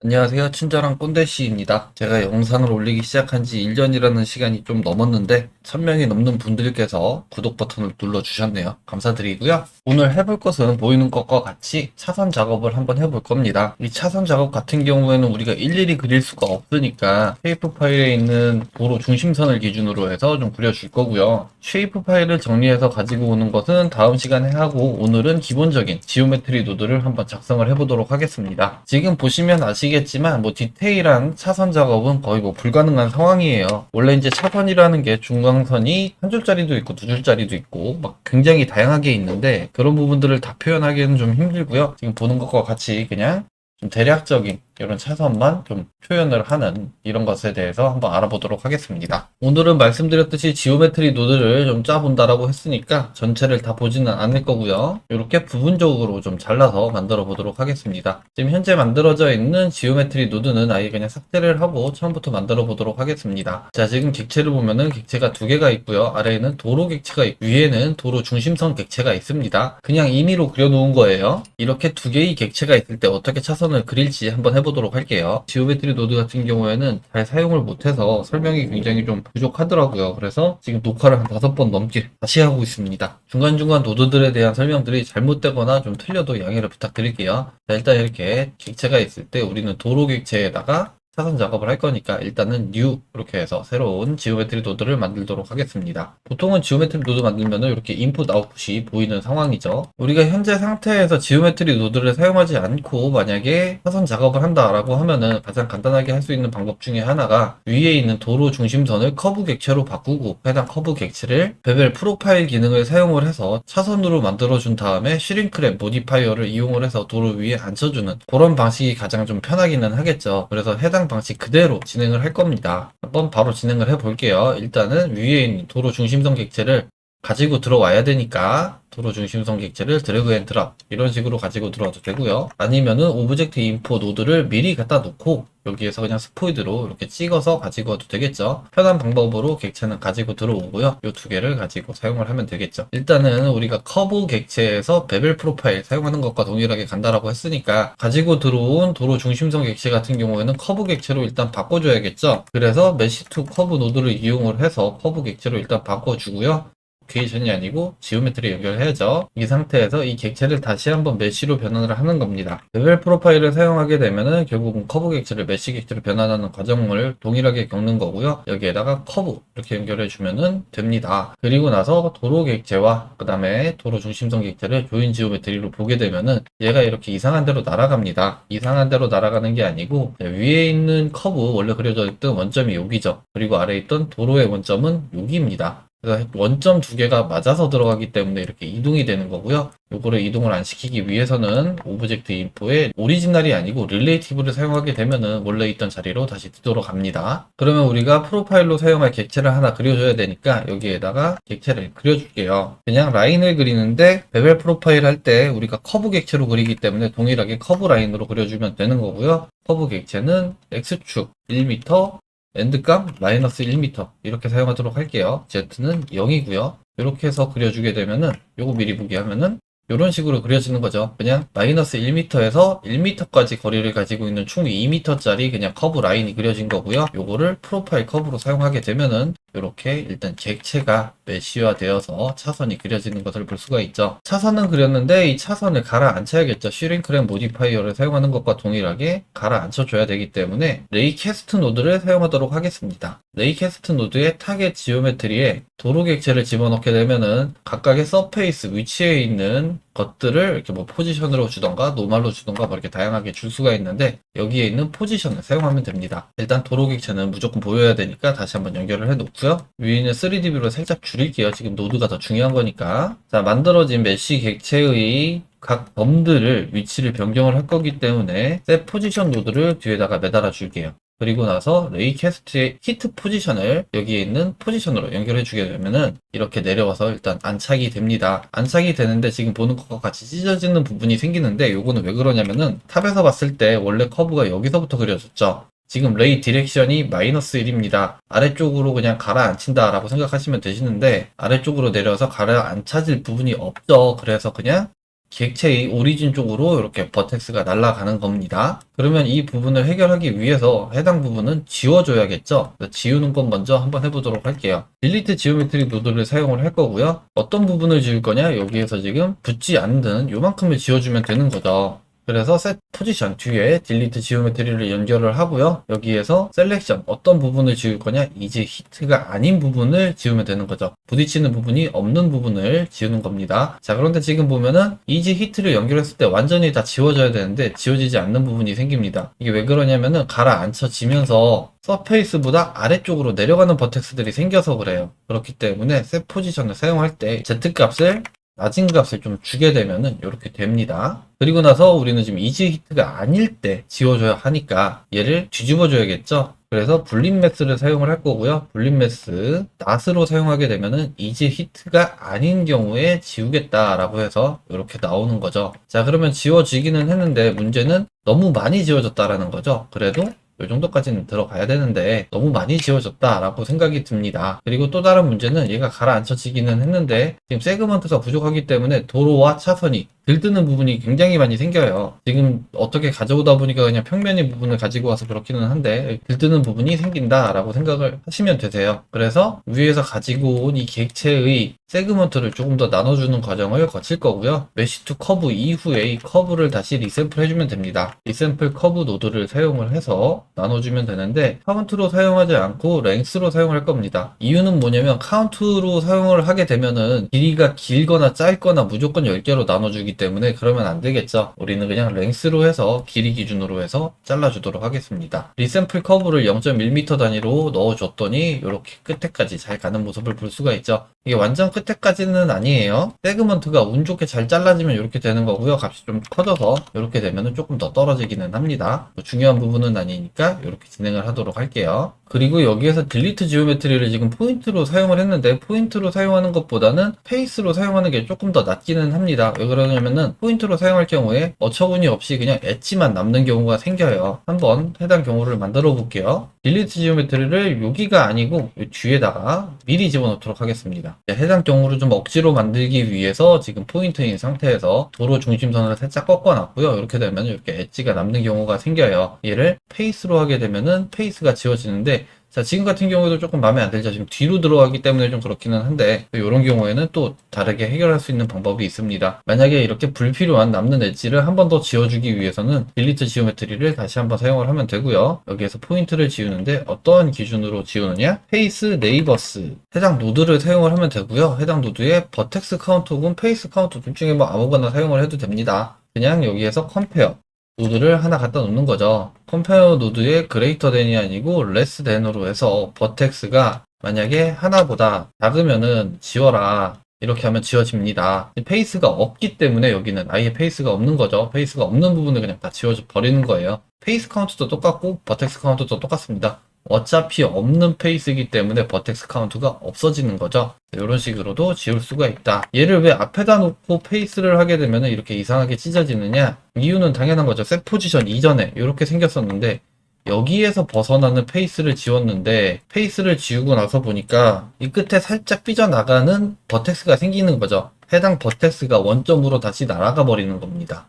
안녕하세요. 친절한 꼰대씨입니다. 제가 영상을 올리기 시작한 지 1년이라는 시간이 좀 넘었는데 1000명이 넘는 분들께서 구독 버튼을 눌러주셨네요. 감사드리고요. 오늘 해볼 것은 보이는 것과 같이 차선 작업을 한번 해볼 겁니다. 이 차선 작업 같은 경우에는 우리가 일일이 그릴 수가 없으니까 쉐이프 파일에 있는 도로 중심선을 기준으로 해서 좀 그려줄 거고요. 쉐이프 파일을 정리해서 가지고 오는 것은 다음 시간에 하고, 오늘은 기본적인 지오메트리 노드를 한번 작성을 해보도록 하겠습니다. 지금 보시면 아시겠지만 디테일한 차선 작업은 거의 불가능한 상황이에요. 원래 이제 차선이라는 게 중앙선이 한 줄짜리도 있고 두 줄짜리도 있고 막 굉장히 다양하게 있는데, 그런 부분들을 다 표현하기에는 좀 힘들고요. 지금 보는 것과 같이 그냥 좀 대략적인 이런 차선만 좀 표현을 하는 이런 것에 대해서 한번 알아보도록 하겠습니다. 오늘은 말씀드렸듯이 지오메트리 노드를 좀 짜본다라고 했으니까 전체를 다 보지는 않을 거고요. 이렇게 부분적으로 좀 잘라서 만들어 보도록 하겠습니다. 지금 현재 만들어져 있는 지오메트리 노드는 아예 그냥 삭제를 하고 처음부터 만들어 보도록 하겠습니다. 자, 지금 객체를 보면은 객체가 두 개가 있고요. 아래에는 도로 객체가 있고 위에는 도로 중심선 객체가 있습니다. 그냥 임의로 그려놓은 거예요. 이렇게 두 개의 객체가 있을 때 어떻게 차선을 그릴지 한번 해보도록 할게요. 지오메트리 노드 같은 경우에는 잘 사용을 못해서 설명이 굉장히 좀 부족하더라고요. 그래서 지금 녹화를 한 5번 넘게 다시 하고 있습니다. 중간중간 노드들에 대한 설명들이 잘못되거나 좀 틀려도 양해를 부탁드릴게요. 자, 일단 이렇게 객체가 있을 때 우리는 도로 객체에다가 차선 작업을 할 거니까 일단은 new 이렇게 해서 새로운 지오메트리 노드를 만들도록 하겠습니다. 보통은 지오메트리 노드 만들면은 이렇게 인풋 아웃풋이 보이는 상황이죠. 우리가 현재 상태에서 지오메트리 노드를 사용하지 않고 만약에 차선 작업을 한다라고 하면은 가장 간단하게 할 수 있는 방법 중에 하나가 위에 있는 도로 중심선을 커브 객체로 바꾸고 해당 커브 객체를 베벨 프로파일 기능을 사용을 해서 차선으로 만들어준 다음에 슈링크랩 모디파이어를 이용을 해서 도로 위에 앉혀주는 그런 방식이 가장 좀 편하기는 하겠죠. 그래서 해당 방식 그대로 진행을 할 겁니다. 한번 바로 진행을 해 볼게요. 일단은 위에 있는 도로 중심선 객체를 가지고 들어와야 되니까 도로 중심선 객체를 드래그 앤 드랍 이런 식으로 가지고 들어와도 되고요. 아니면은 오브젝트 인포 노드를 미리 갖다 놓고 여기에서 그냥 스포이드로 이렇게 찍어서 가지고 와도 되겠죠. 편한 방법으로 객체는 가지고 들어오고요. 이 두 개를 가지고 사용을 하면 되겠죠. 일단은 우리가 커브 객체에서 베벨 프로파일 사용하는 것과 동일하게 간다라고 했으니까 가지고 들어온 도로 중심선 객체 같은 경우에는 커브 객체로 일단 바꿔줘야겠죠. 그래서 메시 투 커브 노드를 이용을 해서 커브 객체로 일단 바꿔주고요. 로케이션이 아니고 지오메트리 연결해야죠. 이 상태에서 이 객체를 다시 한번 메쉬로 변환을 하는 겁니다. 레벨 프로파일을 사용하게 되면은 결국은 커브 객체를 메쉬 객체로 변환하는 과정을 동일하게 겪는 거고요. 여기에다가 커브 이렇게 연결해 주면은 됩니다. 그리고 나서 도로 객체와 그 다음에 도로 중심선 객체를 조인 지오메트리로 보게 되면은 얘가 이렇게 이상한 데로 날아갑니다. 이상한 데로 날아가는 게 아니고 위에 있는 커브 원래 그려져 있던 원점이 여기죠. 그리고 아래에 있던 도로의 원점은 여기입니다. 그래서 원점 두 개가 맞아서 들어가기 때문에 이렇게 이동이 되는 거고요. 요거를 이동을 안 시키기 위해서는 오브젝트 인포에 오리지널이 아니고 릴레이티브를 사용하게 되면은 원래 있던 자리로 다시 뒤돌아갑니다. 그러면 우리가 프로파일로 사용할 객체를 하나 그려줘야 되니까 여기에다가 객체를 그려줄게요. 그냥 라인을 그리는데 베벨 프로파일 할 때 우리가 커브 객체로 그리기 때문에 동일하게 커브 라인으로 그려주면 되는 거고요. 커브 객체는 X축 1m, 엔드값 마이너스 1m 이렇게 사용하도록 할게요. Z는 0이고요. 이렇게 해서 그려주게 되면은 요거 미리 보기 하면은 이런 식으로 그려지는 거죠. 그냥 마이너스 1m에서 1m까지 거리를 가지고 있는 총 2m짜리 그냥 커브 라인이 그려진 거고요. 요거를 프로파일 커브로 사용하게 되면은 이렇게 일단 객체가 메쉬화 되어서 차선이 그려지는 것을 볼 수가 있죠. 차선은 그렸는데 이 차선을 가라앉혀야겠죠. 슈링크랩 모디파이어를 사용하는 것과 동일하게 가라앉혀줘야 되기 때문에 레이캐스트 노드를 사용하도록 하겠습니다. 레이캐스트 노드의 타겟 지오메트리에 도로 객체를 집어넣게 되면은 각각의 서페이스 위치에 있는 것들을 이렇게 포지션으로 주던가 노말로 주던가 이렇게 다양하게 줄 수가 있는데 여기에 있는 포지션을 사용하면 됩니다. 일단 도로 객체는 무조건 보여야 되니까 다시 한번 연결을 해 놓고요. 위에 있는 3D 뷰를 살짝 줄일게요. 지금 노드가 더 중요한 거니까. 자, 만들어진 메쉬 객체의 각 범들을 위치를 변경을 할 거기 때문에 셋 포지션 노드를 뒤에다가 매달아 줄게요. 그리고 나서 레이캐스트의 히트 포지션을 여기에 있는 포지션으로 연결해 주게 되면은 이렇게 내려와서 일단 안착이 됩니다. 안착이 되는데 지금 보는 것과 같이 찢어지는 부분이 생기는데 요거는 왜 그러냐면은 탑에서 봤을 때 원래 커브가 여기서부터 그려졌죠. 지금 레이 디렉션이 마이너스 1입니다. 아래쪽으로 그냥 가라앉힌다 라고 생각하시면 되시는데 아래쪽으로 내려서 가라앉혀질 부분이 없죠. 그래서 그냥 객체의 오리진 쪽으로 이렇게 버텍스가 날아가는 겁니다. 그러면 이 부분을 해결하기 위해서 해당 부분은 지워줘야겠죠? 지우는 건 먼저 한번 해보도록 할게요. 딜리트 지오메트리 노드를 사용을 할 거고요. 어떤 부분을 지울 거냐? 여기에서 지금 붙지 않는 요만큼을 지워주면 되는 거죠. 그래서 셋 포지션 뒤에 딜리트 지오메트리를 연결을 하고요. 여기에서 셀렉션 어떤 부분을 지울 거냐? 이제 히트가 아닌 부분을 지우면 되는 거죠. 부딪히는 부분이 없는 부분을 지우는 겁니다. 자, 그런데 지금 보면은 이지 히트를 연결했을 때 완전히 다 지워져야 되는데 지워지지 않는 부분이 생깁니다. 이게 왜 그러냐면은 가라앉혀지면서 서페이스보다 아래쪽으로 내려가는 버텍스들이 생겨서 그래요. 그렇기 때문에 셋 포지션을 사용할 때 Z값을 낮은 값을 좀 주게 되면은 이렇게 됩니다. 그리고 나서 우리는 지금 이지 히트가 아닐 때 지워줘야 하니까 얘를 뒤집어 줘야겠죠. 그래서 불린 매스를 사용을 할 거고요. 불린 매스 낫으로 사용하게 되면은 이지 히트가 아닌 경우에 지우겠다라고 해서 이렇게 나오는 거죠. 자, 그러면 지워지기는 했는데 문제는 너무 많이 지워졌다라는 거죠. 그래도 이 정도까지는 들어가야 되는데 너무 많이 지워졌다라고 생각이 듭니다. 그리고 또 다른 문제는 얘가 가라앉혀지기는 했는데 지금 세그먼트가 부족하기 때문에 도로와 차선이 들뜨는 부분이 굉장히 많이 생겨요. 지금 어떻게 가져오다 보니까 그냥 평면의 부분을 가지고 와서 그렇기는 한데 들뜨는 부분이 생긴다라고 생각을 하시면 되세요. 그래서 위에서 가지고 온 이 객체의 세그먼트를 조금 더 나눠주는 과정을 거칠 거고요. 메쉬 투 커브 이후에 이 커브를 다시 리샘플 해주면 됩니다. 리샘플 커브 노드를 사용을 해서 나눠주면 되는데 카운트로 사용하지 않고 랭스로 사용할 겁니다. 이유는 뭐냐면 카운트로 사용을 하게 되면은 길이가 길거나 짧거나 무조건 10개로 나눠주기 때문에 그러면 안 되겠죠. 우리는 그냥 랭스로 해서 길이 기준으로 해서 잘라주도록 하겠습니다. 리샘플 커브를 0.1m 단위로 넣어줬더니 이렇게 끝에까지 잘 가는 모습을 볼 수가 있죠. 이게 완전 끝에까지는 아니에요. 세그먼트가 운 좋게 잘 잘라지면 이렇게 되는 거고요. 값이 좀 커져서 이렇게 되면은 조금 더 떨어지기는 합니다. 중요한 부분은 아니니까 이렇게 진행을 하도록 할게요. 그리고 여기에서 딜리트 지오메트리를 지금 포인트로 사용을 했는데 포인트로 사용하는 것보다는 페이스로 사용하는 게 조금 더 낫기는 합니다. 왜 그러냐면은 포인트로 사용할 경우에 어처구니 없이 그냥 엣지만 남는 경우가 생겨요. 한번 해당 경우를 만들어 볼게요. 딜리트 지오메트리를 여기가 아니고 이 뒤에다가 미리 집어넣도록 하겠습니다. 해당 경우를 좀 억지로 만들기 위해서 지금 포인트인 상태에서 도로 중심선을 살짝 꺾어놨고요. 이렇게 되면 이렇게 엣지가 남는 경우가 생겨요. 얘를 페이스로 하게 되면은 페이스가 지워지는데 자, 지금 같은 경우에도 조금 마음에 안 들죠. 지금 뒤로 들어가기 때문에 좀 그렇기는 한데 이런 경우에는 또 다르게 해결할 수 있는 방법이 있습니다. 만약에 이렇게 불필요한 남는 엣지를 한 번 더 지워주기 위해서는 딜리트 지오메트리를 다시 한번 사용을 하면 되고요. 여기에서 포인트를 지우는데 어떤 기준으로 지우느냐? 페이스 네이버스 해당 노드를 사용을 하면 되고요. 해당 노드에 버텍스 카운트 혹은 페이스 카운트 둘 중에 뭐 아무거나 사용을 해도 됩니다. 그냥 여기에서 컴페어 노드를 하나 갖다 놓는 거죠. 컴페어 노드의 그레이터 댄이 아니고 레스 댄으로 해서 버텍스가 만약에 하나보다 작으면은 지워라. 이렇게 하면 지워집니다. 페이스가 없기 때문에 여기는 아예 페이스가 없는 거죠. 페이스가 없는 부분을 그냥 다 지워져 버리는 거예요. 페이스 카운트도 똑같고 버텍스 카운트도 똑같습니다. 어차피 없는 페이스이기 때문에 버텍스 카운트가 없어지는 거죠. 이런 식으로도 지울 수가 있다. 얘를 왜 앞에다 놓고 페이스를 하게 되면 이렇게 이상하게 찢어지느냐? 이유는 당연한 거죠. 셋 포지션 이전에 이렇게 생겼었는데 여기에서 벗어나는 페이스를 지웠는데 페이스를 지우고 나서 보니까 이 끝에 살짝 삐져나가는 버텍스가 생기는 거죠. 해당 버텍스가 원점으로 다시 날아가 버리는 겁니다.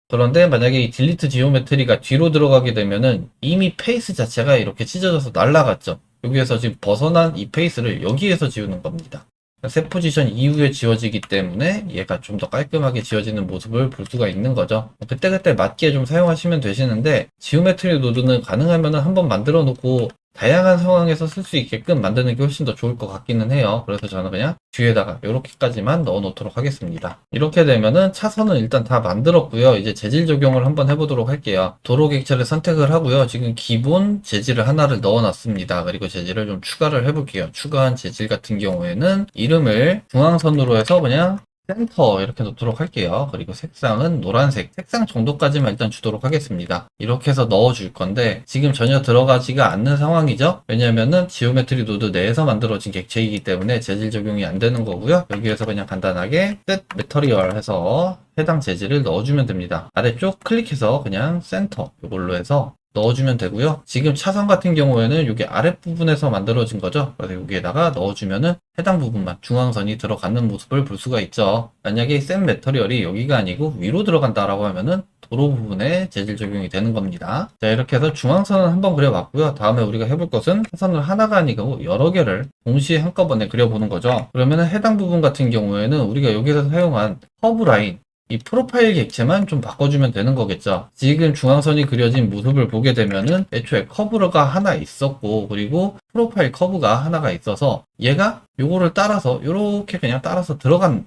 그런데 만약에 이 딜리트 지오메트리가 뒤로 들어가게 되면은 이미 페이스 자체가 이렇게 찢어져서 날아갔죠. 여기에서 지금 벗어난 이 페이스를 여기에서 지우는 겁니다. 셋 포지션 이후에 지워지기 때문에 얘가 좀 더 깔끔하게 지워지는 모습을 볼 수가 있는 거죠. 그때그때 맞게 좀 사용하시면 되시는데 지오메트리 노드는 가능하면 한번 만들어 놓고 다양한 상황에서 쓸 수 있게끔 만드는 게 훨씬 더 좋을 것 같기는 해요. 그래서 저는 그냥 뒤에다가 이렇게까지만 넣어 놓도록 하겠습니다. 이렇게 되면은 차선은 일단 다 만들었고요. 이제 재질 적용을 한번 해보도록 할게요. 도로 객체를 선택을 하고요. 지금 기본 재질을 하나를 넣어 놨습니다. 그리고 재질을 좀 추가를 해볼게요. 추가한 재질 같은 경우에는 이름을 중앙선으로 해서 그냥 센터 이렇게 놓도록 할게요. 그리고 색상은 노란색, 색상 정도까지만 일단 주도록 하겠습니다. 이렇게 해서 넣어줄 건데 지금 전혀 들어가지가 않는 상황이죠. 왜냐면은 지오메트리 노드 내에서 만들어진 객체이기 때문에 재질 적용이 안 되는 거고요. 여기에서 그냥 간단하게 셋 매터리얼 해서 해당 재질을 넣어주면 됩니다. 아래쪽 클릭해서 그냥 센터 이걸로 해서 넣어주면 되고요. 지금 차선 같은 경우에는 이게 아랫부분에서 만들어진 거죠. 그래서 여기에다가 넣어주면은 해당 부분만 중앙선이 들어가는 모습을 볼 수가 있죠. 만약에 샘 매터리얼이 여기가 아니고 위로 들어간다라고 하면은 도로 부분에 재질 적용이 되는 겁니다. 자, 이렇게 해서 중앙선은 한번 그려봤고요. 다음에 우리가 해볼 것은 차선을 하나가 아니고 여러 개를 동시에 한꺼번에 그려보는 거죠. 그러면은 해당 부분 같은 경우에는 우리가 여기서 사용한 커브 라인, 이 프로파일 객체만 좀 바꿔주면 되는 거겠죠. 지금 중앙선이 그려진 모습을 보게 되면은 애초에 커브가 하나 있었고, 그리고 프로파일 커브가 하나가 있어서 얘가 요거를 따라서 요렇게 그냥 따라서 들어간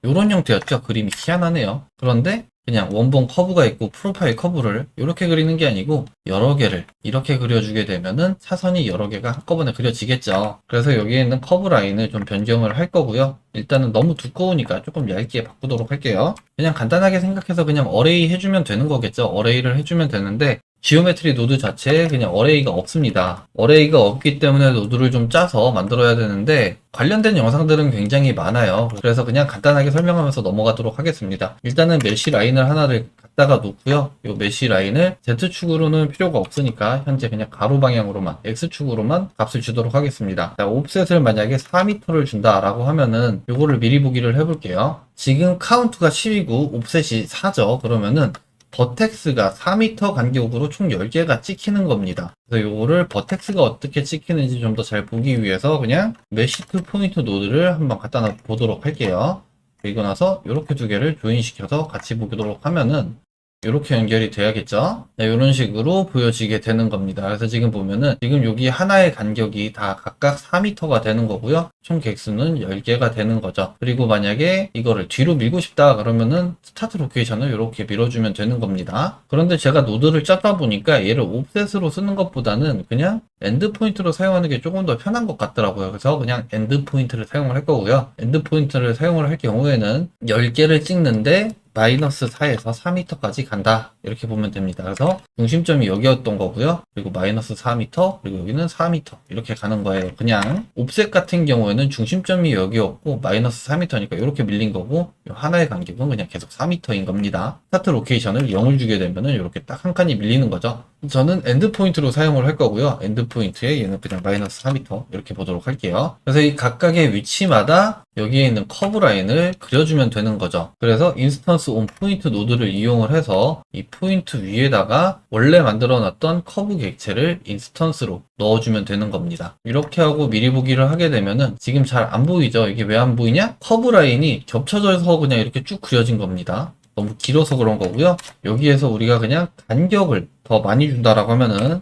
요런 형태였죠. 그림이 희한하네요. 그런데 그냥 원본 커브가 있고 프로파일 커브를 이렇게 그리는 게 아니고 여러 개를 이렇게 그려주게 되면은 차선이 여러 개가 한꺼번에 그려지겠죠. 그래서 여기에 있는 커브 라인을 좀 변경을 할 거고요. 일단은 너무 두꺼우니까 조금 얇게 바꾸도록 할게요. 그냥 간단하게 생각해서 그냥 어레이 해주면 되는 거겠죠. 어레이를 해주면 되는데 지오메트리 노드 자체에 그냥 어레이가 없습니다. 어레이가 없기 때문에 노드를 좀 짜서 만들어야 되는데 관련된 영상들은 굉장히 많아요. 그래서 그냥 간단하게 설명하면서 넘어가도록 하겠습니다. 일단은 메쉬 라인을 하나를 갖다가 놓고요. 이 메쉬 라인을 Z축으로는 필요가 없으니까 현재 그냥 가로 방향으로만 X축으로만 값을 주도록 하겠습니다. 자, 옵셋을 만약에 4m를 준다라고 하면은 요거를 미리 보기를 해볼게요. 지금 카운트가 10이고 옵셋이 4죠. 그러면은 버텍스가 4m 간격으로 총 10개가 찍히는 겁니다. 그래서 요거를 버텍스가 어떻게 찍히는지 좀 더 잘 보기 위해서 그냥 메시 투 포인트 노드를 한번 갖다 보도록 할게요. 그리고 나서 이렇게 두 개를 조인시켜서 같이 보도록 하면은 이렇게 연결이 돼야겠죠? 네, 이런 식으로 보여지게 되는 겁니다. 그래서 지금 보면은 지금 여기 하나의 간격이 다 각각 4m가 되는 거고요. 총 객수는 10개가 되는 거죠. 그리고 만약에 이거를 뒤로 밀고 싶다 그러면은 스타트 로케이션을 이렇게 밀어주면 되는 겁니다. 그런데 제가 노드를 짜다 보니까 얘를 옵셋으로 쓰는 것보다는 그냥 엔드 포인트로 사용하는 게 조금 더 편한 것 같더라고요. 그래서 그냥 엔드 포인트를 사용을 할 거고요. 엔드 포인트를 사용을 할 경우에는 10개를 찍는데 마이너스 4에서 4m까지 간다. 이렇게 보면 됩니다. 그래서 중심점이 여기였던 거고요. 그리고 마이너스 4m, 그리고 여기는 4m. 이렇게 가는 거예요. 그냥 옵셋 같은 경우에는 중심점이 여기였고 마이너스 4m니까 이렇게 밀린 거고 하나의 간격은 그냥 계속 4m인 겁니다. 스타트 로케이션을 0을 주게 되면은 이렇게 딱 한 칸이 밀리는 거죠. 저는 엔드 포인트로 사용을 할 거고요. 엔드 포인트에 얘는 그냥 마이너스 4m 이렇게 보도록 할게요. 그래서 이 각각의 위치마다 여기에 있는 커브 라인을 그려주면 되는 거죠. 그래서 인스턴스 온 포인트 노드를 이용을 해서 이 포인트 위에다가 원래 만들어 놨던 커브 객체를 인스턴스로 넣어주면 되는 겁니다. 이렇게 하고 미리 보기를 하게 되면은 지금 잘 안 보이죠? 이게 왜 안 보이냐? 커브 라인이 겹쳐져서 그냥 이렇게 쭉 그려진 겁니다. 너무 길어서 그런 거고요. 여기에서 우리가 그냥 간격을 더 많이 준다라고 하면은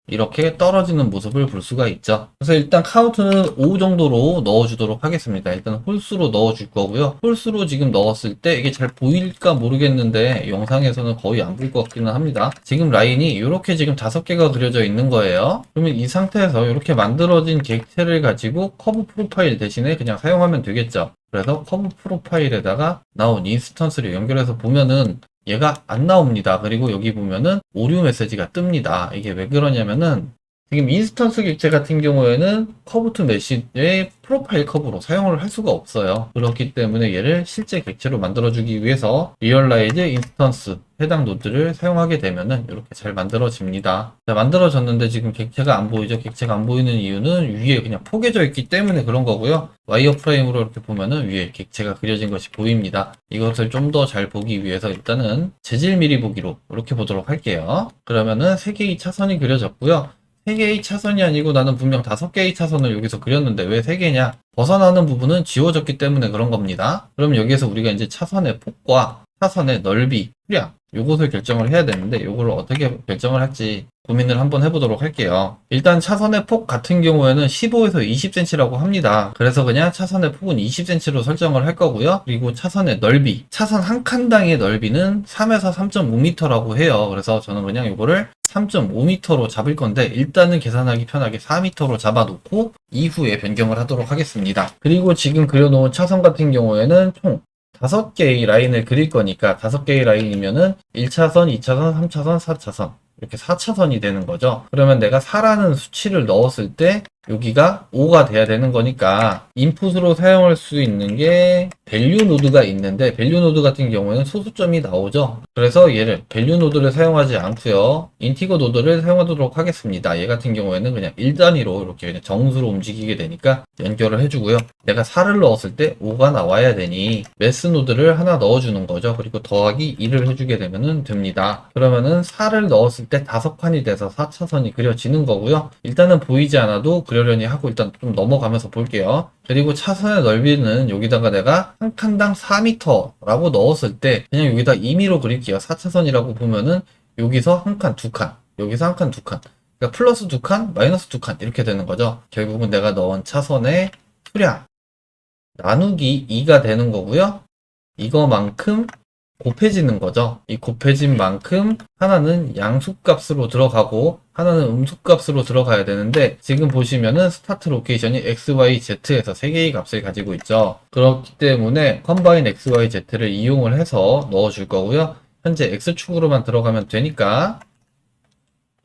이렇게 떨어지는 모습을 볼 수가 있죠. 그래서 일단 카운트는 5 정도로 넣어주도록 하겠습니다. 일단 홀수로 넣어줄 거고요. 홀수로 지금 넣었을 때 이게 잘 보일까 모르겠는데 영상에서는 거의 안 보일 것 같기는 합니다. 지금 라인이 이렇게 지금 5개가 그려져 있는 거예요. 그러면 이 상태에서 이렇게 만들어진 객체를 가지고 커브 프로파일 대신에 그냥 사용하면 되겠죠. 그래서 커브 프로파일에다가 나온 인스턴스를 연결해서 보면은 얘가 안 나옵니다. 그리고 여기 보면은 오류 메시지가 뜹니다. 이게 왜 그러냐면은 지금 인스턴스 객체 같은 경우에는 커브 투 메시의 프로파일 커브로 사용을 할 수가 없어요. 그렇기 때문에 얘를 실제 객체로 만들어주기 위해서 리얼라이즈 인스턴스 해당 노드를 사용하게 되면은 이렇게 잘 만들어집니다. 자, 만들어졌는데 지금 객체가 안 보이죠? 객체가 안 보이는 이유는 위에 그냥 포개져 있기 때문에 그런 거고요. 와이어 프레임으로 이렇게 보면은 위에 객체가 그려진 것이 보입니다. 이것을 좀 더 잘 보기 위해서 일단은 재질 미리 보기로 이렇게 보도록 할게요. 그러면은 3개의 차선이 그려졌고요. 3개의 차선이 아니고 나는 분명 5개의 차선을 여기서 그렸는데 왜 3개냐? 벗어나는 부분은 지워졌기 때문에 그런 겁니다. 그럼 여기에서 우리가 이제 차선의 폭과 차선의 넓이, 수량 요것을 결정을 해야 되는데 요거를 어떻게 결정을 할지 고민을 한번 해보도록 할게요. 일단 차선의 폭 같은 경우에는 15에서 20cm라고 합니다. 그래서 그냥 차선의 폭은 20cm로 설정을 할 거고요. 그리고 차선의 넓이, 차선 한 칸당의 넓이는 3에서 3.5m라고 해요. 그래서 저는 그냥 요거를 3.5m로 잡을 건데 일단은 계산하기 편하게 4m로 잡아놓고 이후에 변경을 하도록 하겠습니다. 그리고 지금 그려놓은 차선 같은 경우에는 총 5개의 라인을 그릴 거니까 5개의 라인이면은 1차선, 2차선, 3차선, 4차선 이렇게 4차선이 되는 거죠. 그러면 내가 4라는 수치를 넣었을 때 여기가 5가 돼야 되는 거니까 인풋으로 사용할 수 있는 게 밸류 노드가 있는데 밸류 노드 같은 경우에는 소수점이 나오죠. 그래서 얘를 밸류 노드를 사용하지 않고요. 인티거 노드를 사용하도록 하겠습니다. 얘 같은 경우에는 그냥 1단위로 이렇게 그냥 정수로 움직이게 되니까 연결을 해주고요. 내가 4를 넣었을 때 5가 나와야 되니 매스 노드를 하나 넣어주는 거죠. 그리고 더하기 2를 해주게 되면 됩니다. 그러면은 4를 넣었을 때 5칸이 돼서 4차선이 그려지는 거고요. 일단은 보이지 않아도 그려려니 하고 일단 좀 넘어가면서 볼게요. 그리고 차선의 넓이는 여기다가 내가 한 칸당 4m라고 넣었을 때 그냥 여기다 임의로 그릴게요. 4차선이라고 보면은 여기서 한 칸, 두 칸, 여기서 한 칸, 두 칸. 그러니까 플러스 두 칸, 마이너스 두 칸 이렇게 되는 거죠. 결국은 내가 넣은 차선의 수량 나누기 2가 되는 거고요. 이거만큼 곱해지는 거죠. 이 곱해진 만큼 하나는 양수값으로 들어가고 하나는 음수값으로 들어가야 되는데 지금 보시면은 스타트 로케이션이 XYZ에서 3개의 값을 가지고 있죠. 그렇기 때문에 컴바인 XYZ를 이용을 해서 넣어줄 거고요. 현재 X축으로만 들어가면 되니까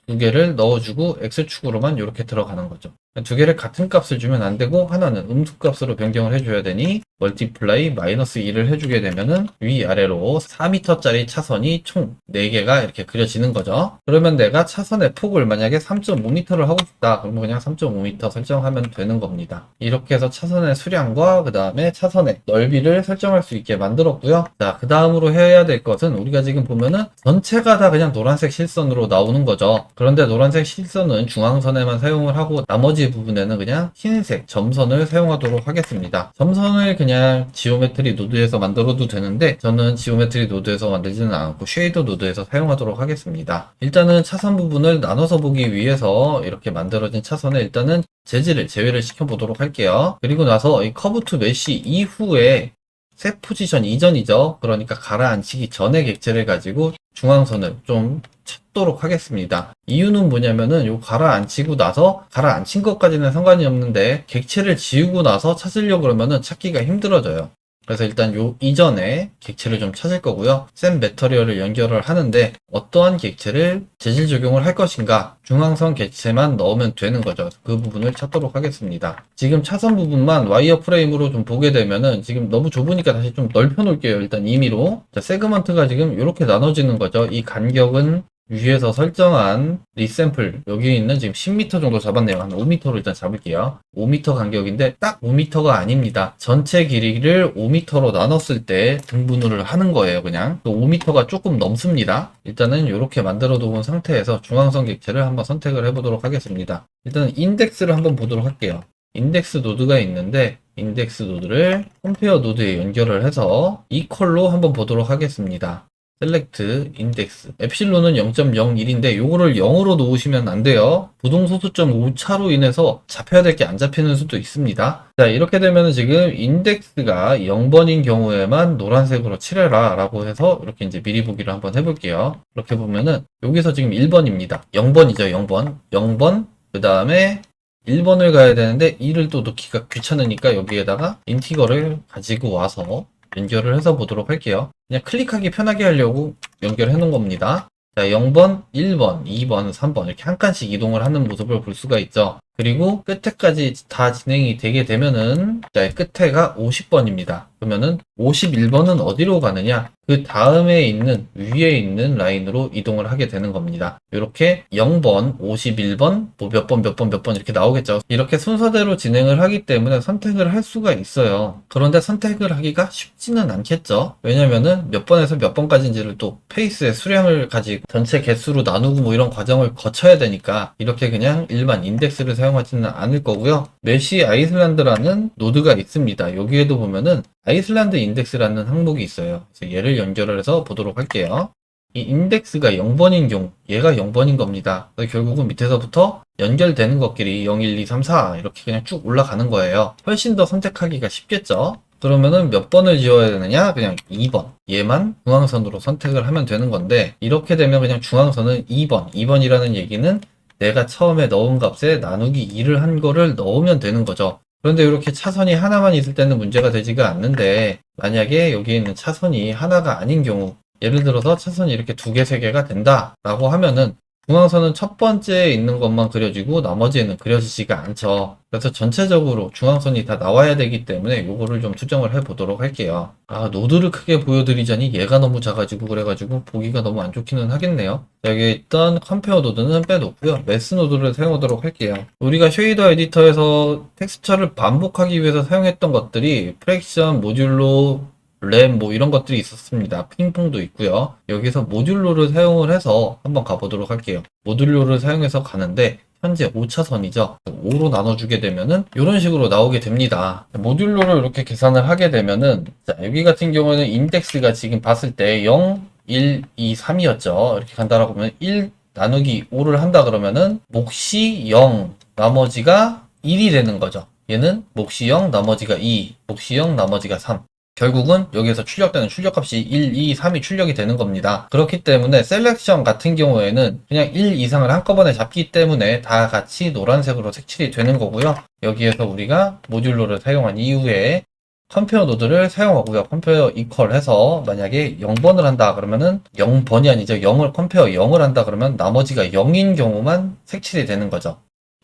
두 개를 넣어주고 X축으로만 이렇게 들어가는 거죠. 두 개를 같은 값을 주면 안 되고 하나는 음수값으로 변경을 해줘야 되니 멀티플라이 마이너스 2를 해주게 되면은 위아래로 4m짜리 차선이 총 4개가 이렇게 그려지는 거죠. 그러면 내가 차선의 폭을 만약에 3.5m를 하고 싶다. 그러면 그냥 3.5m 설정하면 되는 겁니다. 이렇게 해서 차선의 수량과 그 다음에 차선의 넓이를 설정할 수 있게 만들었고요. 자, 그 다음으로 해야 될 것은 우리가 지금 보면은 전체가 다 그냥 노란색 실선으로 나오는 거죠. 그런데 노란색 실선은 중앙선에만 사용을 하고 나머지 부분에는 그냥 흰색 점선을 사용하도록 하겠습니다. 점선을 그냥 지오메트리 노드에서 만들어도 되는데 저는 지오메트리 노드에서 만들지는 않고 쉐이더 노드에서 사용하도록 하겠습니다. 일단은 차선 부분을 나눠서 보기 위해서 이렇게 만들어진 차선에 일단은 재질을 제외를 시켜보도록 할게요. 그리고 나서 이 커브 투 메쉬 이후에 셋 포지션 이전이죠. 그러니까 가라앉히기 전에 객체를 가지고 중앙선을 좀 찾도록 하겠습니다. 이유는 뭐냐면은 요 가라앉히고 나서 가라앉힌 것까지는 상관이 없는데 객체를 지우고 나서 찾으려고 그러면은 찾기가 힘들어져요. 그래서 일단 요 이전에 객체를 좀 찾을 거고요. 샘 매터리얼을 연결을 하는데 어떠한 객체를 재질 적용을 할 것인가 중앙선 객체만 넣으면 되는 거죠. 그 부분을 찾도록 하겠습니다. 지금 차선 부분만 와이어 프레임으로 좀 보게 되면은 지금 너무 좁으니까 다시 좀 넓혀 놓을게요. 일단 임의로. 자, 세그먼트가 지금 이렇게 나눠지는 거죠. 이 간격은 위에서 설정한 리샘플 여기 있는 지금 10m 정도 잡았네요. 한 5m로 일단 잡을게요. 5m 간격인데 딱 5m가 아닙니다. 전체 길이를 5m로 나눴을 때 등분을 하는 거예요. 그냥 또 5m가 조금 넘습니다. 일단은 이렇게 만들어 놓은 상태에서 중앙선 객체를 한번 선택을 해보도록 하겠습니다. 일단 인덱스를 한번 보도록 할게요. 인덱스 노드가 있는데 인덱스 노드를 컴페어 노드에 연결을 해서 이퀄로 한번 보도록 하겠습니다. 셀렉트 인덱스 엡실론은 0.01인데 요거를 0으로 놓으시면 안 돼요. 부동소수점 오차로 인해서 잡혀야 될 게 안 잡히는 수도 있습니다. 자, 이렇게 되면 지금 인덱스가 0번인 경우에만 노란색으로 칠해라 라고 해서 이렇게 이제 미리 보기를 한번 해볼게요. 이렇게 보면은 여기서 지금 1번입니다. 0번이죠. 0번 0번 그 다음에 1번을 가야 되는데 2를 또 넣기가 귀찮으니까 여기에다가 인티거를 가지고 와서 연결을 해서 보도록 할게요. 그냥 클릭하기 편하게 하려고 연결해 놓은 겁니다. 자, 0번, 1번, 2번, 3번 이렇게 한 칸씩 이동을 하는 모습을 볼 수가 있죠. 그리고 끝에까지 다 진행이 되게 되면은 자, 끝에가 50번입니다. 그러면은 51번은 어디로 가느냐? 그 다음에 있는 위에 있는 라인으로 이동을 하게 되는 겁니다. 이렇게 0번, 51번, 뭐 몇 번, 몇 번, 몇 번 이렇게 나오겠죠. 이렇게 순서대로 진행을 하기 때문에 선택을 할 수가 있어요. 그런데 선택을 하기가 쉽지는 않겠죠. 왜냐면은 몇 번에서 몇 번까지인지를 또 페이스의 수량을 가지고 전체 개수로 나누고 뭐 이런 과정을 거쳐야 되니까 이렇게 그냥 일반 인덱스를 사용하지는 않을 거고요. 메시 아이슬란드라는 노드가 있습니다. 여기에도 보면은 아이슬란드 인덱스라는 항목이 있어요. 그래서 얘를 연결을 해서 보도록 할게요. 이 인덱스가 0번인 경우 얘가 0번인 겁니다. 그래서 결국은 밑에서부터 연결되는 것끼리 0, 1, 2, 3, 4 이렇게 그냥 쭉 올라가는 거예요. 훨씬 더 선택하기가 쉽겠죠. 그러면은 몇 번을 지워야 되느냐? 그냥 2번. 얘만 중앙선으로 선택을 하면 되는 건데 이렇게 되면 그냥 중앙선은 2번. 2번이라는 얘기는 내가 처음에 넣은 값에 나누기 2를 한 거를 넣으면 되는 거죠. 그런데 이렇게 차선이 하나만 있을 때는 문제가 되지가 않는데 만약에 여기 있는 차선이 하나가 아닌 경우 예를 들어서 차선이 이렇게 2개, 3개가 된다 라고 하면은 중앙선은 첫 번째에 있는 것만 그려지고 나머지에는 그려지지가 않죠. 그래서 전체적으로 중앙선이 다 나와야 되기 때문에 요거를 좀 수정을 해 보도록 할게요. 노드를 크게 보여드리자니 얘가 너무 작아지고 그래가지고 보기가 너무 안 좋기는 하겠네요. 여기에 있던 컴페어 노드는 빼놓고요. 매스 노드를 사용하도록 할게요. 우리가 쉐이더 에디터에서 텍스처를 반복하기 위해서 사용했던 것들이 프랙션, 모듈로, 램 이런 것들이 있었습니다. 핑퐁도 있고요. 여기서 모듈로를 사용을 해서 한번 가보도록 할게요. 모듈로를 사용해서 가는데 현재 5차선이죠. 5로 나눠주게 되면은 이런 식으로 나오게 됩니다. 모듈로를 이렇게 계산을 하게 되면은 자, 여기 같은 경우에는 인덱스가 지금 봤을 때 0, 1, 2, 3이었죠. 이렇게 간다라고 하면 1 나누기 5를 한다 그러면은 몫이 0, 나머지가 1이 되는 거죠. 얘는 몫이 0, 나머지가 2, 몫이 0, 나머지가 3. 결국은 여기에서 출력되는 출력값이 1, 2, 3이 출력이 되는 겁니다. 그렇기 때문에 셀렉션 같은 경우에는 그냥 1 이상을 한꺼번에 잡기 때문에 다 같이 노란색으로 색칠이 되는 거고요. 여기에서 우리가 모듈로를 사용한 이후에 컴페어 노드를 사용하고요. 컴페어 이퀄 해서 만약에 0번을 한다 그러면은 0번이 아니죠. 0을 컴페어 0을 한다 그러면 나머지가 0인 경우만 색칠이 되는 거죠.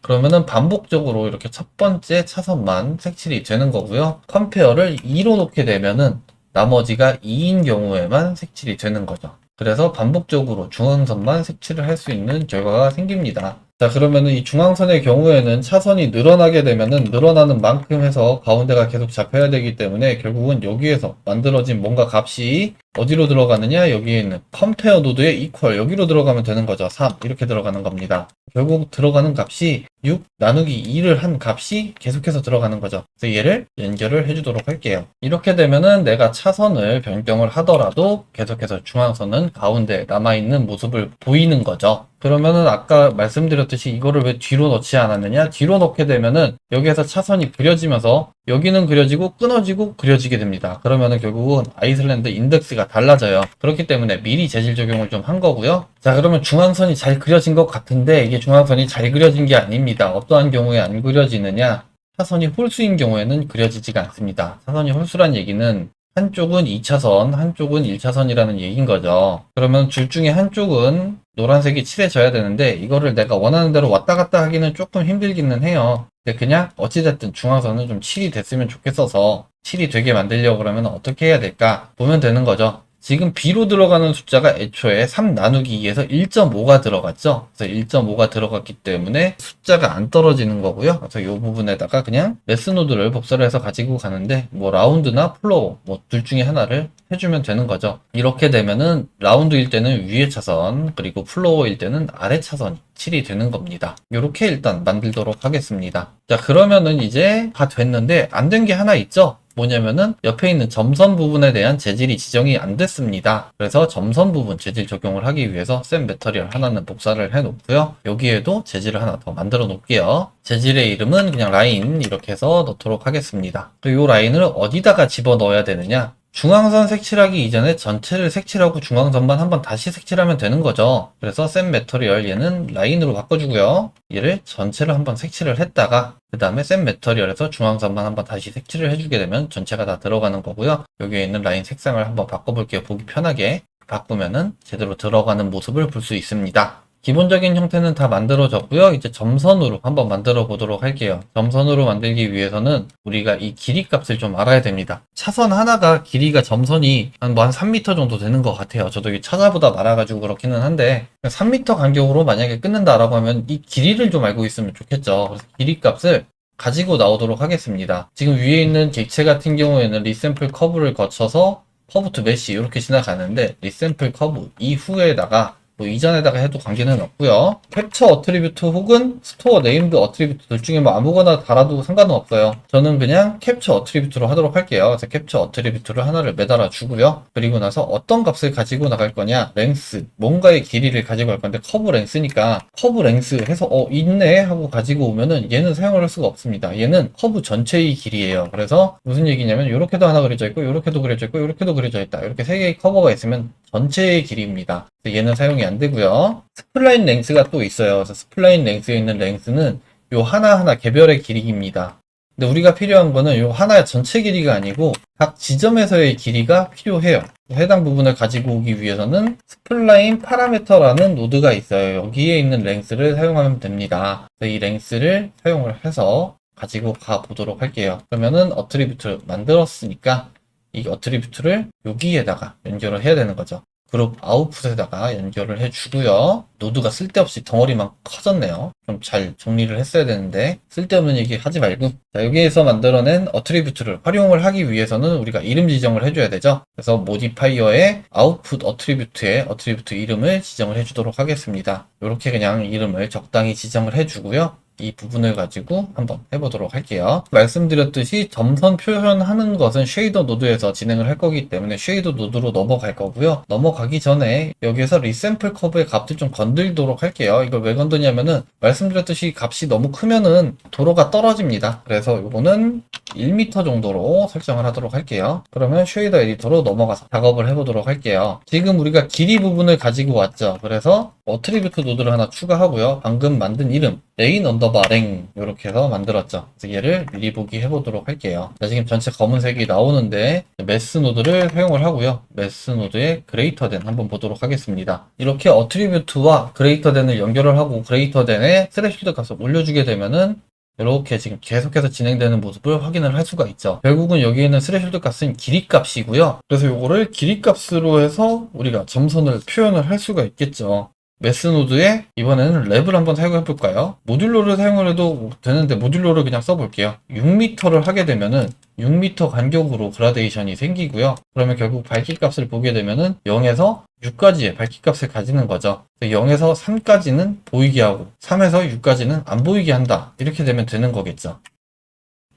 그러면은 반복적으로 이렇게 첫 번째 차선만 색칠이 되는 거고요. 컴페어를 2로 놓게 되면은 나머지가 2인 경우에만 색칠이 되는 거죠. 그래서 반복적으로 중앙선만 색칠을 할 수 있는 결과가 생깁니다. 자, 그러면은 이 중앙선의 경우에는 차선이 늘어나게 되면은 늘어나는 만큼 해서 가운데가 계속 잡혀야 되기 때문에 결국은 여기에서 만들어진 뭔가 값이 어디로 들어가느냐? 여기에 있는 컴페어 노드의 이퀄 여기로 들어가면 되는 거죠. 3 이렇게 들어가는 겁니다. 결국 들어가는 값이 6 나누기 2를 한 값이 계속해서 들어가는 거죠. 그래서 얘를 연결을 해주도록 할게요. 이렇게 되면은 내가 차선을 변경을 하더라도 계속해서 중앙선은 가운데 남아있는 모습을 보이는 거죠. 그러면은 아까 말씀드렸듯이 이거를 왜 뒤로 넣지 않았느냐? 뒤로 넣게 되면은 여기에서 차선이 그려지면서 여기는 그려지고 끊어지고 그려지게 됩니다. 그러면은 결국은 아이슬란드 인덱스가 달라져요. 그렇기 때문에 미리 재질 적용을 좀 한 거고요. 자, 그러면 중앙선이 잘 그려진 것 같은데 이게 중앙선이 잘 그려진 게 아닙니다. 어떠한 경우에 안 그려지느냐? 차선이 홀수인 경우에는 그려지지가 않습니다. 차선이 홀수란 얘기는 한쪽은 2차선, 한쪽은 1차선이라는 얘기인 거죠. 그러면 둘 중에 한쪽은 노란색이 칠해져야 되는데 이거를 내가 원하는 대로 왔다 갔다 하기는 조금 힘들기는 해요. 근데 그냥 어찌됐든 중앙선은 좀 칠이 됐으면 좋겠어서 칠이 되게 만들려고 그러면 어떻게 해야 될까 보면 되는 거죠. 지금 B로 들어가는 숫자가 애초에 3 나누기 2에서 1.5가 들어갔죠. 그래서 1.5가 들어갔기 때문에 숫자가 안 떨어지는 거고요. 그래서 이 부분에다가 그냥 레스 노드를 복사를 해서 가지고 가는데 라운드나 플로우 둘 중에 하나를 해주면 되는 거죠. 이렇게 되면은 라운드일 때는 위에 차선 그리고 플로어일 때는 아래 차선이 칠이 되는 겁니다. 이렇게 일단 만들도록 하겠습니다. 자, 그러면은 이제 다 됐는데 안 된 게 하나 있죠? 뭐냐면은 옆에 있는 점선 부분에 대한 재질이 지정이 안 됐습니다. 그래서 점선 부분 재질 적용을 하기 위해서 샘 메터리얼 하나는 복사를 해 놓고요. 여기에도 재질을 하나 더 만들어 놓을게요. 재질의 이름은 그냥 라인 이렇게 해서 넣도록 하겠습니다. 그리고 이 라인을 어디다가 집어 넣어야 되느냐? 중앙선 색칠하기 이전에 전체를 색칠하고 중앙선만 한번 다시 색칠하면 되는 거죠. 그래서 샘 메터리얼 얘는 라인으로 바꿔주고요. 얘를 전체를 한번 색칠을 했다가 그 다음에 샘 메터리얼에서 중앙선만 한번 다시 색칠을 해주게 되면 전체가 다 들어가는 거고요. 여기에 있는 라인 색상을 한번 바꿔볼게요. 보기 편하게 바꾸면은 제대로 들어가는 모습을 볼 수 있습니다. 기본적인 형태는 다 만들어졌고요. 이제 점선으로 한번 만들어 보도록 할게요. 점선으로 만들기 위해서는 우리가 이 길이 값을 좀 알아야 됩니다. 차선 하나가 길이가 점선이 한 3m 정도 되는 것 같아요. 저도 이게 찾아보다 말아가지고 그렇기는 한데 3m 간격으로 만약에 끊는다라고 하면 이 길이를 좀 알고 있으면 좋겠죠. 그래서 길이 값을 가지고 나오도록 하겠습니다. 지금 위에 있는 객체 같은 경우에는 리샘플 커브를 거쳐서 커브 투 메시 이렇게 지나가는데 리샘플 커브 이후에다가 이전에다가 해도 관계는 없고요. 캡처 어트리뷰트 혹은 스토어 네임드 어트리뷰트 둘 중에 아무거나 달아도 상관은 없어요. 저는 그냥 캡처 어트리뷰트로 하도록 할게요. 그래서 캡처 어트리뷰트를 하나를 매달아 주고요. 그리고 나서 어떤 값을 가지고 나갈 거냐? 랭스, 뭔가의 길이를 가지고 갈 건데 커브 랭스니까 커브 랭스 해서 있네 하고 가지고 오면은 얘는 사용을 할 수가 없습니다. 얘는 커브 전체의 길이에요. 그래서 무슨 얘기냐면 이렇게도 하나 그려져 있고 이렇게도 그려져 있고 이렇게도 그려져 있다. 이렇게 세 개의 커버가 있으면 전체의 길이입니다. 얘는 사용이 안 되고요. 스플라인 랭스가 또 있어요. 그래서 스플라인 랭스에 있는 랭스는 요 하나하나 개별의 길이입니다. 근데 우리가 필요한 거는 요 하나의 전체 길이가 아니고 각 지점에서의 길이가 필요해요. 해당 부분을 가지고 오기 위해서는 스플라인 파라미터라는 노드가 있어요. 여기에 있는 랭스를 사용하면 됩니다. 이 랭스를 사용을 해서 가지고 가 보도록 할게요. 그러면은 어트리뷰트 만들었으니까 이 어트리뷰트를 여기에다가 연결을 해야 되는 거죠. 그룹 아웃풋에다가 연결을 해주고요. 노드가 쓸데없이 덩어리만 커졌네요. 좀 잘 정리를 했어야 되는데 쓸데없는 얘기 하지 말고, 자, 여기에서 만들어낸 어트리뷰트를 활용을 하기 위해서는 우리가 이름 지정을 해줘야 되죠. 그래서 모디파이어의 아웃풋 어트리뷰트에 어트리뷰트 이름을 지정을 해주도록 하겠습니다. 이렇게 그냥 이름을 적당히 지정을 해주고요. 이 부분을 가지고 한번 해보도록 할게요. 말씀드렸듯이 점선 표현하는 것은 쉐이더 노드에서 진행을 할 거기 때문에 쉐이더 노드로 넘어갈 거고요. 넘어가기 전에 여기에서 리샘플 커브의 값을 좀 건들도록 할게요. 이걸 왜 건드냐면은 말씀드렸듯이 값이 너무 크면은 도로가 떨어집니다. 그래서 이거는 1m 정도로 설정을 하도록 할게요. 그러면 쉐이더 에디터로 넘어가서 작업을 해보도록 할게요. 지금 우리가 길이 부분을 가지고 왔죠. 그래서 어트리뷰트 노드를 하나 추가하고요. 방금 만든 이름 레인 언더바 랭 이렇게 해서 만들었죠. 그래서 얘를 미리 보기 해보도록 할게요. 자, 지금 전체 검은색이 나오는데 매스 노드를 사용을 하고요. 매스 노드의 그레이터 된 한번 보도록 하겠습니다. 이렇게 어트리뷰트와 그레이터 된을 연결을 하고 그레이터 된에 스레시드 값을 올려주게 되면은 이렇게 지금 계속해서 진행되는 모습을 확인을 할 수가 있죠. 결국은 여기에 있는 스레시드 값은 길이 값이고요. 그래서 이거를 길이 값으로 해서 우리가 점선을 표현을 할 수가 있겠죠. 매스 노드에 이번에는 랩을 한번 사용해 볼까요? 모듈로를 사용을 해도 되는데 모듈로를 그냥 써볼게요. 6m를 하게 되면은 6m 간격으로 그라데이션이 생기고요. 그러면 결국 밝기 값을 보게 되면은 0에서 6까지의 밝기 값을 가지는 거죠. 0에서 3까지는 보이게 하고 3에서 6까지는 안 보이게 한다. 이렇게 되면 되는 거겠죠.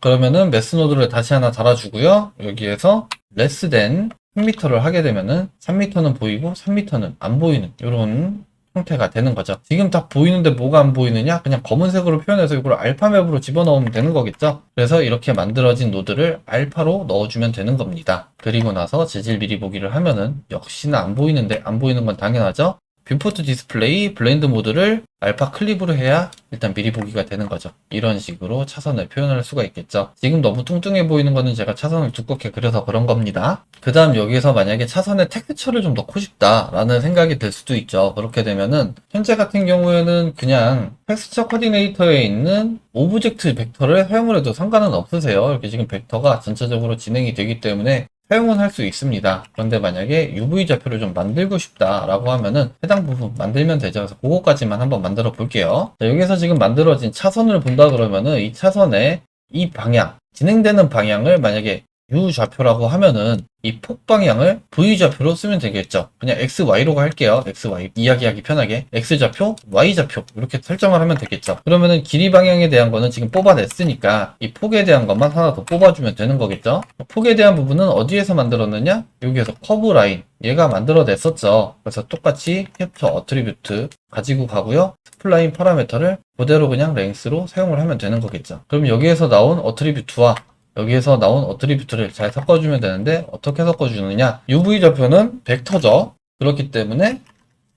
그러면은 매스 노드를 다시 하나 달아주고요. 여기에서 less than 3m를 하게 되면은 3m는 보이고 3m는 안 보이는 이런 형태가 되는 거죠. 지금 다 보이는데 뭐가 안 보이느냐? 그냥 검은색으로 표현해서 이걸 알파맵으로 집어넣으면 되는 거겠죠? 그래서 이렇게 만들어진 노드를 알파로 넣어주면 되는 겁니다. 그리고 나서 재질 미리 보기를 하면은 역시나 안 보이는데 안 보이는 건 당연하죠? 뷰포트 디스플레이 블렌드 모드를 알파 클립으로 해야 일단 미리 보기가 되는 거죠. 이런 식으로 차선을 표현할 수가 있겠죠. 지금 너무 뚱뚱해 보이는 거는 제가 차선을 두껍게 그려서 그런 겁니다. 그 다음 여기서 만약에 차선에 텍스처를 좀 넣고 싶다라는 생각이 들 수도 있죠. 그렇게 되면은 현재 같은 경우에는 그냥 텍스처 코디네이터에 있는 오브젝트 벡터를 사용을 해도 상관은 없으세요. 이렇게 지금 벡터가 전체적으로 진행이 되기 때문에 사용은 할 수 있습니다. 그런데 만약에 UV 좌표를 좀 만들고 싶다라고 하면은 해당 부분 만들면 되죠. 그래서 그거까지만 한번 만들어 볼게요. 자, 여기서 지금 만들어진 차선을 본다 그러면은 이 차선의 이 방향, 진행되는 방향을 만약에 U 좌표라고 하면은 이 폭 방향을 V 좌표로 쓰면 되겠죠. 그냥 X, Y로 할게요. X, Y 이야기하기 편하게 X 좌표, Y 좌표 이렇게 설정을 하면 되겠죠. 그러면은 길이 방향에 대한 거는 지금 뽑아냈으니까 이 폭에 대한 것만 하나 더 뽑아주면 되는 거겠죠. 폭에 대한 부분은 어디에서 만들었느냐? 여기에서 커브 라인 얘가 만들어냈었죠. 그래서 똑같이 캡처 어트리뷰트 가지고 가고요. 스플라인 파라미터를 그대로 그냥 랭스로 사용을 하면 되는 거겠죠. 그럼 여기에서 나온 어트리뷰트와 여기에서 나온 어트리뷰트를 잘 섞어주면 되는데 어떻게 섞어주느냐? UV 좌표는 벡터죠. 그렇기 때문에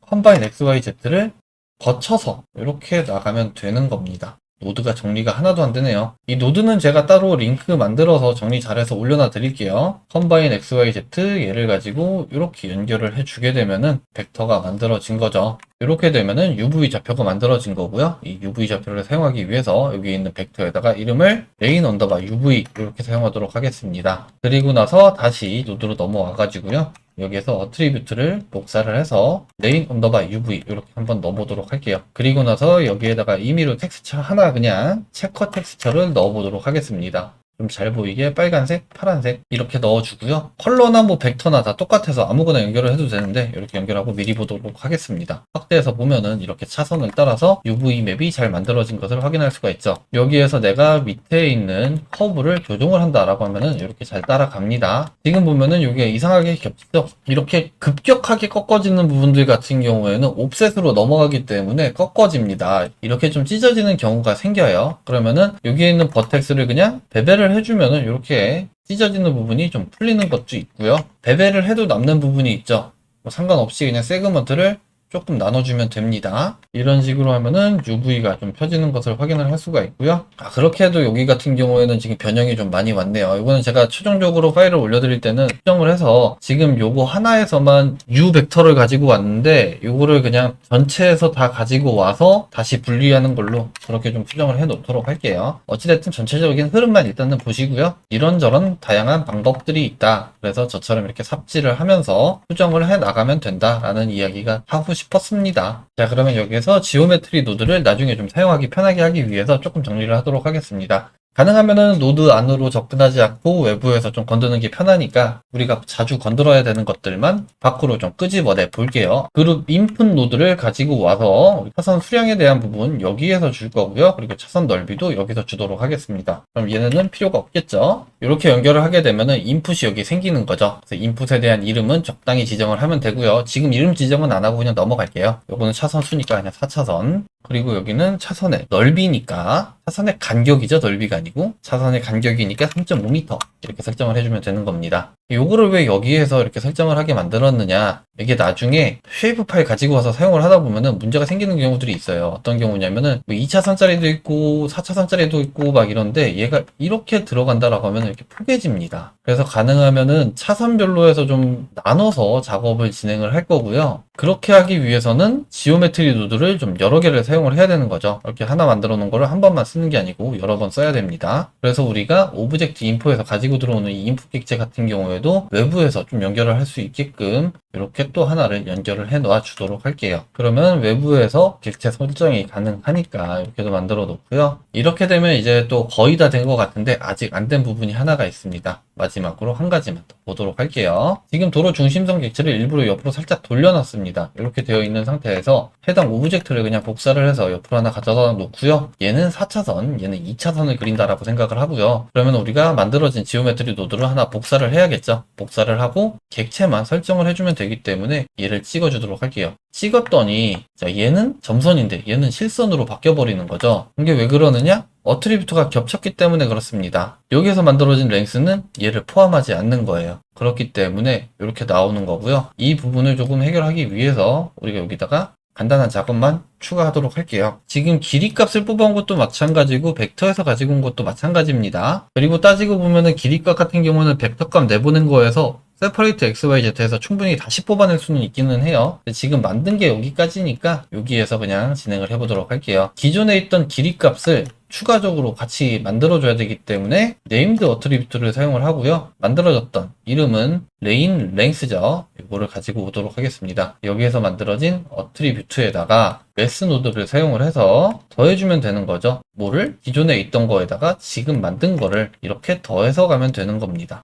컴바인 XYZ를 거쳐서 이렇게 나가면 되는 겁니다. 노드가 정리가 하나도 안 되네요. 이 노드는 제가 따로 링크 만들어서 정리 잘해서 올려놔 드릴게요. 컴바인 XYZ 얘를 가지고 이렇게 연결을 해주게 되면은 벡터가 만들어진 거죠. 이렇게 되면은 UV 좌표가 만들어진 거고요. 이 UV 좌표를 사용하기 위해서 여기 있는 벡터에다가 이름을 레인 언더바 UV 이렇게 사용하도록 하겠습니다. 그리고 나서 다시 노드로 넘어와 가지고요. 여기에서 어트리뷰트를 복사를 해서 레인 언더바 UV 이렇게 한번 넣어보도록 할게요. 그리고 나서 여기에다가 임의로 텍스처 하나 그냥 체커 텍스처를 넣어보도록 하겠습니다. 좀 잘 보이게 빨간색, 파란색 이렇게 넣어주고요. 컬러나 뭐 벡터나 다 똑같아서 아무거나 연결을 해도 되는데 이렇게 연결하고 미리 보도록 하겠습니다. 확대해서 보면은 이렇게 차선을 따라서 UV 맵이 잘 만들어진 것을 확인할 수가 있죠. 여기에서 내가 밑에 있는 커브를 조정을 한다라고 하면은 이렇게 잘 따라갑니다. 지금 보면은 이게 이상하게 겹치죠. 이렇게 급격하게 꺾어지는 부분들 같은 경우에는 옵셋으로 넘어가기 때문에 꺾어집니다. 이렇게 좀 찢어지는 경우가 생겨요. 그러면은 여기에 있는 버텍스를 그냥 베벨을 해주면은 이렇게 찢어지는 부분이 좀 풀리는 것도 있고요. 베벨을 해도 남는 부분이 있죠. 뭐 상관없이 그냥 세그먼트를 조금 나눠주면 됩니다. 이런 식으로 하면은 UV가 좀 펴지는 것을 확인을 할 수가 있고요. 그렇게 해도 여기 같은 경우에는 지금 변형이 좀 많이 왔네요. 이거는 제가 최종적으로 파일을 올려드릴 때는 수정을 해서 지금 요거 하나에서만 U 벡터를 가지고 왔는데 요거를 그냥 전체에서 다 가지고 와서 다시 분리하는 걸로 그렇게 좀 수정을 해 놓도록 할게요. 어찌됐든 전체적인 흐름만 일단은 보시고요. 이런저런 다양한 방법들이 있다. 그래서 저처럼 이렇게 삽질을 하면서 수정을 해 나가면 된다라는 이야기가 하고 싶었습니다. 자, 그러면 여기에서 지오메트리 노드를 나중에 좀 사용하기 편하게 하기 위해서 조금 정리를 하도록 하겠습니다. 가능하면은 노드 안으로 접근하지 않고 외부에서 좀 건드는 게 편하니까 우리가 자주 건드려야 되는 것들만 밖으로 좀 끄집어내 볼게요. 그룹 인풋 노드를 가지고 와서 차선 수량에 대한 부분 여기에서 줄 거고요. 그리고 차선 넓이도 여기서 주도록 하겠습니다. 그럼 얘네는 필요가 없겠죠. 이렇게 연결을 하게 되면은 인풋이 여기 생기는 거죠. 그래서 인풋에 대한 이름은 적당히 지정을 하면 되고요. 지금 이름 지정은 안 하고 그냥 넘어갈게요. 요거는 차선 수니까 그냥 4차선. 그리고 여기는 차선의 넓이니까 차선의 간격이죠. 넓이가 아니고 차선의 간격이니까 3.5m 이렇게 설정을 해주면 되는 겁니다. 요거를 왜 여기에서 이렇게 설정을 하게 만들었느냐, 이게 나중에 쉐이프 파일 가지고 와서 사용을 하다 보면은 문제가 생기는 경우들이 있어요. 어떤 경우냐면은 2차선짜리도 있고 4차선짜리도 있고 막 이런데 얘가 이렇게 들어간다라고 하면 이렇게 포개집니다. 그래서 가능하면은 차선별로 해서 좀 나눠서 작업을 진행을 할 거고요. 그렇게 하기 위해서는 지오메트리 노드를 좀 여러 개를 사용을 해야 되는 거죠. 이렇게 하나 만들어 놓은 거를 한 번만 쓰는 게 아니고 여러 번 써야 됩니다. 그래서 우리가 오브젝트 인포에서 가지고 들어오는 이 인풋 객체 같은 경우에도 외부에서 좀 연결을 할 수 있게끔 이렇게 또 하나를 연결을 해 놓아 주도록 할게요. 그러면 외부에서 객체 설정이 가능하니까 이렇게도 만들어 놓고요. 이렇게 되면 이제 또 거의 다 된 것 같은데 아직 안 된 부분이 하나가 있습니다. 마지막으로 한 가지만 더 보도록 할게요. 지금 도로 중심선 객체를 일부러 옆으로 살짝 돌려놨습니다. 이렇게 되어 있는 상태에서 해당 오브젝트를 그냥 복사를 해서 옆으로 하나 가져다 놓고요. 얘는 4차선, 얘는 2차선을 그린다라고 생각을 하고요. 그러면 우리가 만들어진 지오메트리 노드를 하나 복사를 해야겠죠. 복사를 하고 객체만 설정을 해주면 되기 때문에 얘를 찍어주도록 할게요. 찍었더니 자, 얘는 점선인데 얘는 실선으로 바뀌어버리는 거죠. 이게 왜 그러느냐? 어트리뷰트가 겹쳤기 때문에 그렇습니다. 여기에서 만들어진 랭스는 얘를 포함하지 않는 거예요. 그렇기 때문에 이렇게 나오는 거고요. 이 부분을 조금 해결하기 위해서 우리가 여기다가 간단한 작업만 추가하도록 할게요. 지금 길이 값을 뽑아온 것도 마찬가지고 벡터에서 가지고 온 것도 마찬가지입니다. 그리고 따지고 보면은 길이 값 같은 경우는 벡터 값 내보낸 거에서 세퍼레이트 XYZ에서 충분히 다시 뽑아낼 수는 있기는 해요. 근데 지금 만든 게 여기까지니까 여기에서 그냥 진행을 해보도록 할게요. 기존에 있던 길이 값을 추가적으로 같이 만들어줘야 되기 때문에 네임드 어트리뷰트를 사용을 하고요. 만들어졌던 이름은 레인 랭스죠. 이거를 가지고 오도록 하겠습니다. 여기에서 만들어진 어트리뷰트에다가 매스 노드를 사용을 해서 더해주면 되는 거죠. 뭐를? 기존에 있던 거에다가 지금 만든 거를 이렇게 더해서 가면 되는 겁니다.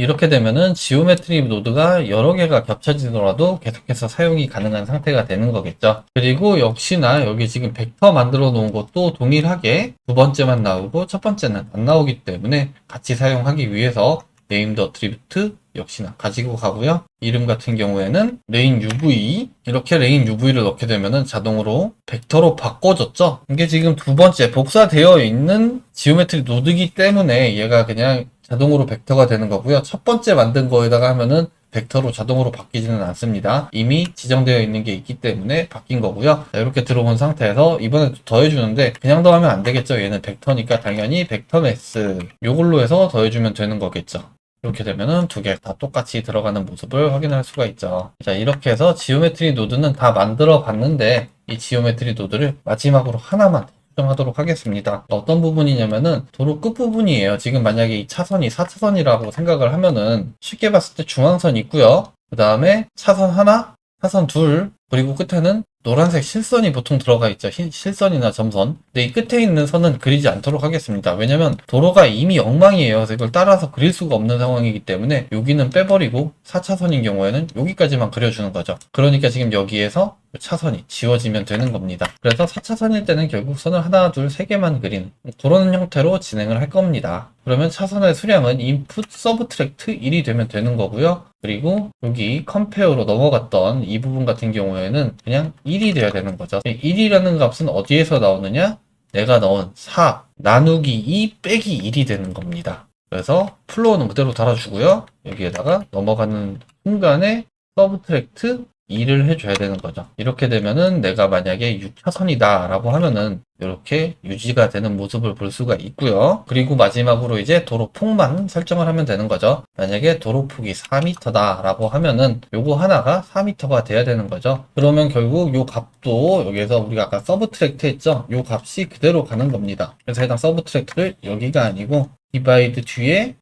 이렇게 되면은 지오메트리 노드가 여러 개가 겹쳐지더라도 계속해서 사용이 가능한 상태가 되는 거겠죠. 그리고 역시나 여기 지금 벡터 만들어 놓은 것도 동일하게 두 번째만 나오고 첫 번째는 안 나오기 때문에 같이 사용하기 위해서 네임드 어트리뷰트 역시나 가지고 가고요. 이름 같은 경우에는 레인 UV, 이렇게 레인 UV를 넣게 되면은 자동으로 벡터로 바꿔졌죠. 이게 지금 두 번째 복사되어 있는 지오메트리 노드이기 때문에 얘가 그냥 자동으로 벡터가 되는 거고요. 첫 번째 만든 거에다가 하면은 벡터로 자동으로 바뀌지는 않습니다. 이미 지정되어 있는 게 있기 때문에 바뀐 거고요. 자, 이렇게 들어온 상태에서 이번에 더해주는데 그냥 더하면 안 되겠죠. 얘는 벡터니까 당연히 벡터 매스 요걸로 해서 더해주면 되는 거겠죠. 이렇게 되면은 두 개 다 똑같이 들어가는 모습을 확인할 수가 있죠. 자, 이렇게 해서 지오메트리 노드는 다 만들어 봤는데 이 지오메트리 노드를 마지막으로 하나만 하도록 하겠습니다. 어떤 부분이냐면은 도로 끝부분이에요. 지금 만약에 이 차선이 4차선이라고 생각을 하면은 쉽게 봤을 때 중앙선 있고요. 그 다음에 차선 하나, 차선 둘, 그리고 끝에는 노란색 실선이 보통 들어가 있죠. 실선이나 점선. 근데 이 끝에 있는 선은 그리지 않도록 하겠습니다. 왜냐면 도로가 이미 엉망이에요. 그래서 이걸 따라서 그릴 수가 없는 상황이기 때문에 여기는 빼버리고 4차선인 경우에는 여기까지만 그려주는 거죠. 그러니까 지금 여기에서 차선이 지워지면 되는 겁니다. 그래서 4차선일 때는 결국 선을 하나, 둘, 세 개만 그리는 그런 형태로 진행을 할 겁니다. 그러면 차선의 수량은 인풋 서브트랙트 1이 되면 되는 거고요. 그리고 여기 컴페어로 넘어갔던 이 부분 같은 경우에는 그냥 1이 돼야 되는 거죠. 1이라는 값은 어디에서 나오느냐? 내가 넣은 4 나누기 2 빼기 1이 되는 겁니다. 그래서 플로어는 그대로 달아주고요. 여기에다가 넘어가는 순간에 서브트랙트 2를 해줘야 되는 거죠. 이렇게 되면은 내가 만약에 6차선이다 라고 하면은 이렇게 유지가 되는 모습을 볼 수가 있고요. 그리고 마지막으로 이제 도로폭만 설정을 하면 되는 거죠. 만약에 도로폭이 4m다 라고 하면은 요거 하나가 4m가 돼야 되는 거죠. 그러면 결국 요 값도 여기에서 우리가 아까 서브트랙트 했죠? 요 값이 그대로 가는 겁니다. 그래서 해당 서브트랙트를 여기가 아니고 디바이드 뒤에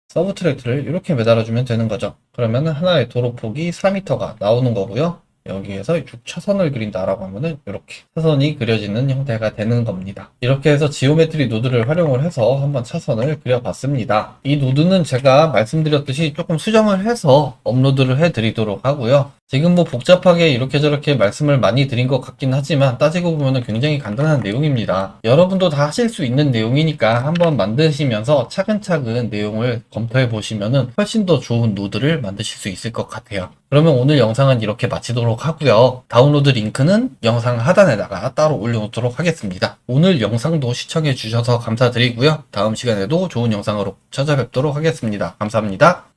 서브트랙트를 이렇게 매달아주면 되는 거죠. 그러면 하나의 도로폭이 4m가 나오는 거고요. 여기에서 6차선을 그린다라고 하면은 이렇게 차선이 그려지는 형태가 되는 겁니다. 이렇게 해서 지오메트리 노드를 활용을 해서 한번 차선을 그려봤습니다. 이 노드는 제가 말씀드렸듯이 조금 수정을 해서 업로드를 해드리도록 하고요. 지금 뭐 복잡하게 이렇게 저렇게 말씀을 많이 드린 것 같긴 하지만 따지고 보면 굉장히 간단한 내용입니다. 여러분도 다 하실 수 있는 내용이니까 한번 만드시면서 차근차근 내용을 검토해 보시면은 훨씬 더 좋은 노드를 만드실 수 있을 것 같아요. 그러면 오늘 영상은 이렇게 마치도록 하고요. 다운로드 링크는 영상 하단에다가 따로 올려놓도록 하겠습니다. 오늘 영상도 시청해 주셔서 감사드리고요. 다음 시간에도 좋은 영상으로 찾아뵙도록 하겠습니다. 감사합니다.